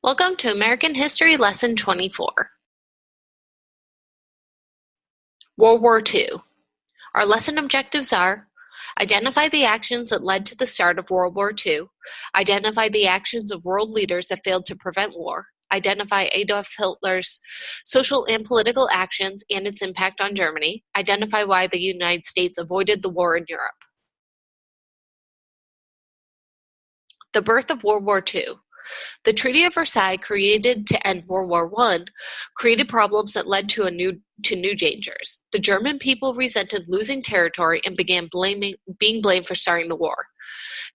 Welcome to American History Lesson 24. World War II. Our lesson objectives are: identify the actions that led to the start of World War II, identify the actions of world leaders that failed to prevent war, identify Adolf Hitler's social and political actions and its impact on Germany, identify why the United States avoided the war in Europe. The birth of World War II. The Treaty of Versailles, created to end World War I, created problems that led to new dangers. The German people resented losing territory and began being blamed for starting the war.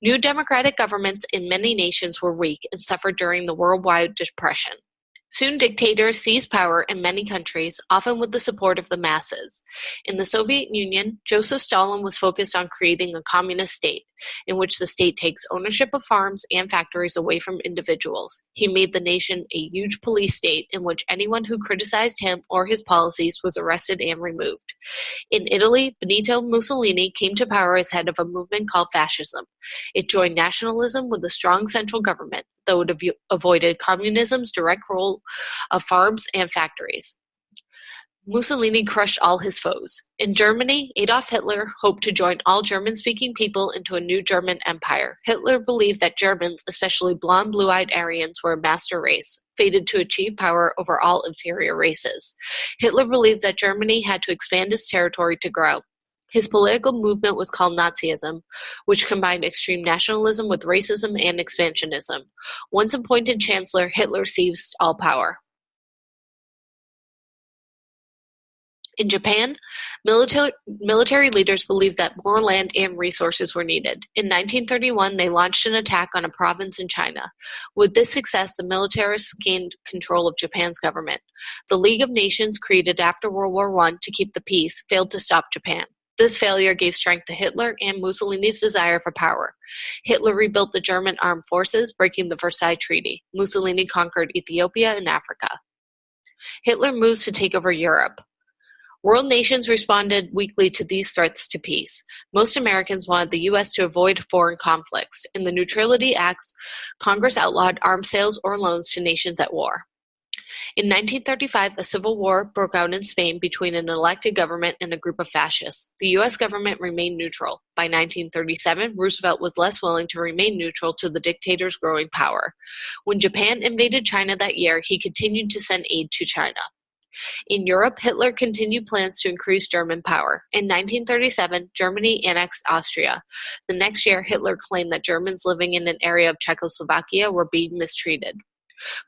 New democratic governments in many nations were weak and suffered during the worldwide depression. Soon dictators seized power in many countries, often with the support of the masses. In the Soviet Union, Joseph Stalin was focused on creating a communist state, in which the state takes ownership of farms and factories away from individuals. He made the nation a huge police state in which anyone who criticized him or his policies was arrested and removed. In Italy, Benito Mussolini came to power as head of a movement called fascism. It joined nationalism with a strong central government, though it avoided communism's direct rule of farms and factories. Mussolini crushed all his foes. In Germany, Adolf Hitler hoped to join all German-speaking people into a new German empire. Hitler believed that Germans, especially blonde, blue-eyed Aryans, were a master race, fated to achieve power over all inferior races. Hitler believed that Germany had to expand its territory to grow. His political movement was called Nazism, which combined extreme nationalism with racism and expansionism. Once appointed chancellor, Hitler seized all power. In Japan, military leaders believed that more land and resources were needed. In 1931, they launched an attack on a province in China. With this success, the militarists gained control of Japan's government. The League of Nations, created after World War I to keep the peace, failed to stop Japan. This failure gave strength to Hitler and Mussolini's desire for power. Hitler rebuilt the German armed forces, breaking the Versailles Treaty. Mussolini conquered Ethiopia and Africa. Hitler moves to take over Europe. World nations responded weakly to these threats to peace. Most Americans wanted the U.S. to avoid foreign conflicts. In the Neutrality Acts, Congress outlawed arms sales or loans to nations at war. In 1935, a civil war broke out in Spain between an elected government and a group of fascists. The U.S. government remained neutral. By 1937, Roosevelt was less willing to remain neutral to the dictator's growing power. When Japan invaded China that year, he continued to send aid to China. In Europe, Hitler continued plans to increase German power. In 1937, Germany annexed Austria. The next year, Hitler claimed that Germans living in an area of Czechoslovakia were being mistreated.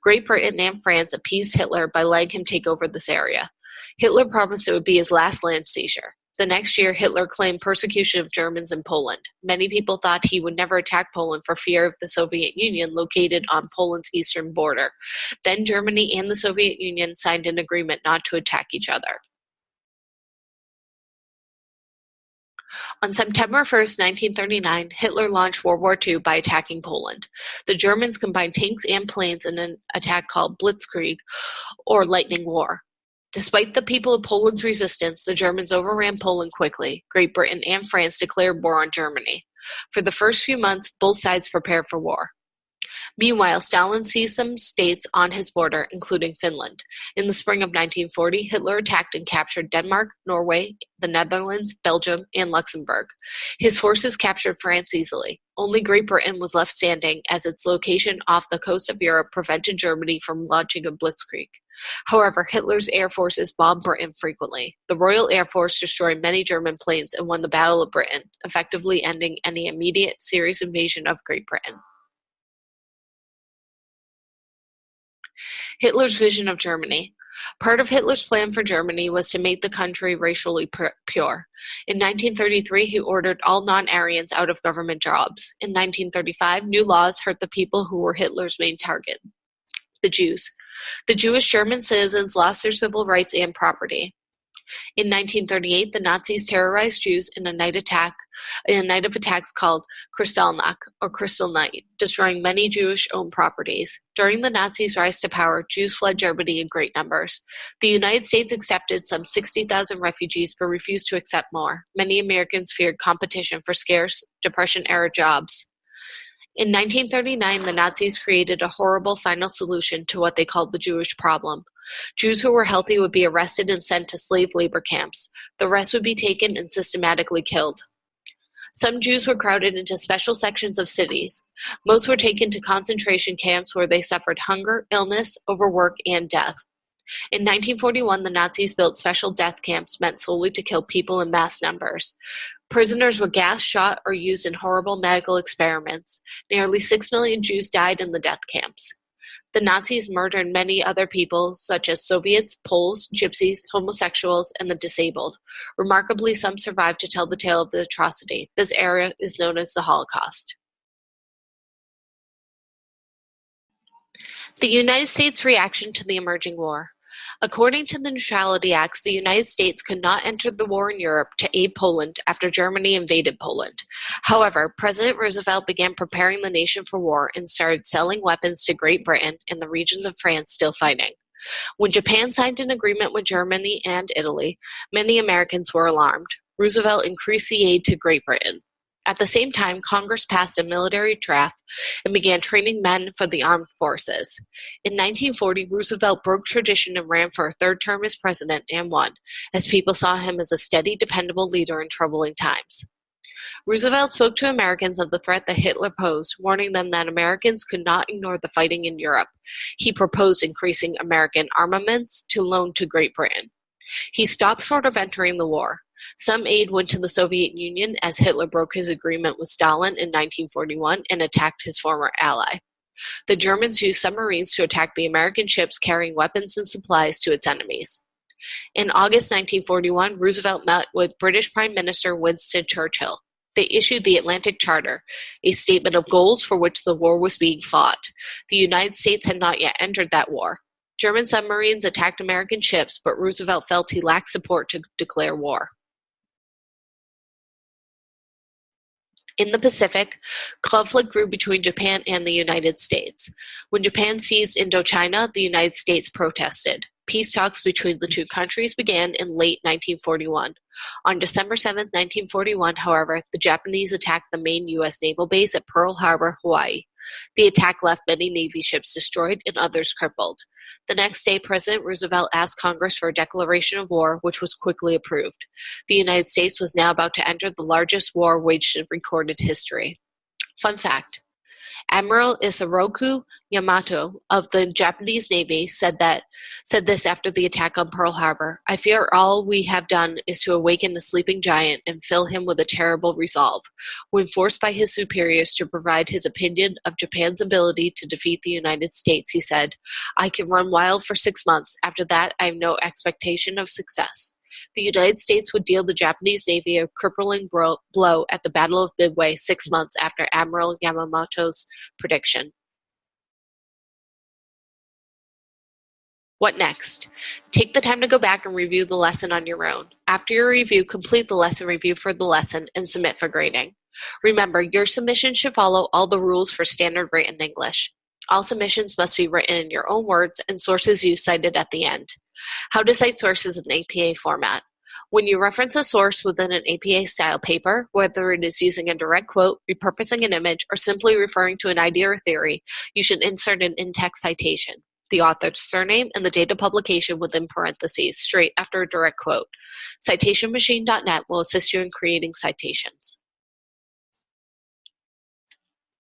Great Britain and France appeased Hitler by letting him take over this area. Hitler promised it would be his last land seizure. The next year, Hitler claimed persecution of Germans in Poland. Many people thought he would never attack Poland for fear of the Soviet Union located on Poland's eastern border. Then Germany and the Soviet Union signed an agreement not to attack each other. On September 1st, 1939, Hitler launched World War II by attacking Poland. The Germans combined tanks and planes in an attack called Blitzkrieg, or Lightning War. Despite the people of Poland's resistance, the Germans overran Poland quickly. Great Britain and France declared war on Germany. For the first few months, both sides prepared for war. Meanwhile, Stalin seized some states on his border, including Finland. In the spring of 1940, Hitler attacked and captured Denmark, Norway, the Netherlands, Belgium, and Luxembourg. His forces captured France easily. Only Great Britain was left standing, as its location off the coast of Europe prevented Germany from launching a blitzkrieg. However, Hitler's air forces bombed Britain frequently. The Royal Air Force destroyed many German planes and won the Battle of Britain, effectively ending any immediate serious invasion of Great Britain. Hitler's vision of Germany. Part of Hitler's plan for Germany was to make the country racially pure. In 1933, he ordered all non-Aryans out of government jobs. In 1935, new laws hurt the people who were Hitler's main target: the Jews. The Jewish German citizens lost their civil rights and property. In 1938, the Nazis terrorized Jews in a night of attacks called Kristallnacht, or Crystal Night, destroying many Jewish-owned properties. During the Nazis' rise to power, Jews fled Germany in great numbers. The United States accepted some 60,000 refugees but refused to accept more. Many Americans feared competition for scarce Depression-era jobs. In 1939, the Nazis created a horrible final solution to what they called the Jewish problem. Jews who were healthy would be arrested and sent to slave labor camps. The rest would be taken and systematically killed. Some Jews were crowded into special sections of cities. Most were taken to concentration camps where they suffered hunger, illness, overwork, and death. In 1941, the Nazis built special death camps meant solely to kill people in mass numbers. Prisoners were gassed, shot, or used in horrible medical experiments. Nearly 6 million Jews died in the death camps. The Nazis murdered many other people, such as Soviets, Poles, Gypsies, homosexuals, and the disabled. Remarkably, some survived to tell the tale of the atrocity. This era is known as the Holocaust. The United States' reaction to the emerging war. According to the Neutrality Acts, the United States could not enter the war in Europe to aid Poland after Germany invaded Poland. However, President Roosevelt began preparing the nation for war and started selling weapons to Great Britain and the regions of France still fighting. When Japan signed an agreement with Germany and Italy, many Americans were alarmed. Roosevelt increased the aid to Great Britain. At the same time, Congress passed a military draft and began training men for the armed forces. In 1940, Roosevelt broke tradition and ran for a third term as president and won, as people saw him as a steady, dependable leader in troubling times. Roosevelt spoke to Americans of the threat that Hitler posed, warning them that Americans could not ignore the fighting in Europe. He proposed increasing American armaments to loan to Great Britain. He stopped short of entering the war. Some aid went to the Soviet Union as Hitler broke his agreement with Stalin in 1941 and attacked his former ally. The Germans used submarines to attack the American ships carrying weapons and supplies to its enemies. In August 1941, Roosevelt met with British Prime Minister Winston Churchill. They issued the Atlantic Charter, a statement of goals for which the war was being fought. The United States had not yet entered that war. German submarines attacked American ships, but Roosevelt felt he lacked support to declare war. In the Pacific, conflict grew between Japan and the United States. When Japan seized Indochina, the United States protested. Peace talks between the two countries began in late 1941. On December 7, 1941, however, the Japanese attacked the main U.S. naval base at Pearl Harbor, Hawaii. The attack left many Navy ships destroyed and others crippled. The next day, President Roosevelt asked Congress for a declaration of war, which was quickly approved. The United States was now about to enter the largest war waged in recorded history. Fun fact: Admiral Isoroku Yamato of the Japanese Navy said this after the attack on Pearl Harbor: "I fear all we have done is to awaken a sleeping giant and fill him with a terrible resolve." When forced by his superiors to provide his opinion of Japan's ability to defeat the United States, he said, "I can run wild for 6 months. After that, I have no expectation of success." The United States would deal the Japanese Navy a crippling blow at the Battle of Midway 6 months after Admiral Yamamoto's prediction. What next? Take the time to go back and review the lesson on your own. After your review, complete the lesson review for the lesson and submit for grading. Remember, your submission should follow all the rules for standard written English. All submissions must be written in your own words and sources used cited at the end. How to cite sources in APA format. When you reference a source within an APA-style paper, whether it is using a direct quote, repurposing an image, or simply referring to an idea or theory, you should insert an in-text citation, the author's surname, and the date of publication within parentheses, straight after a direct quote. CitationMachine.net will assist you in creating citations.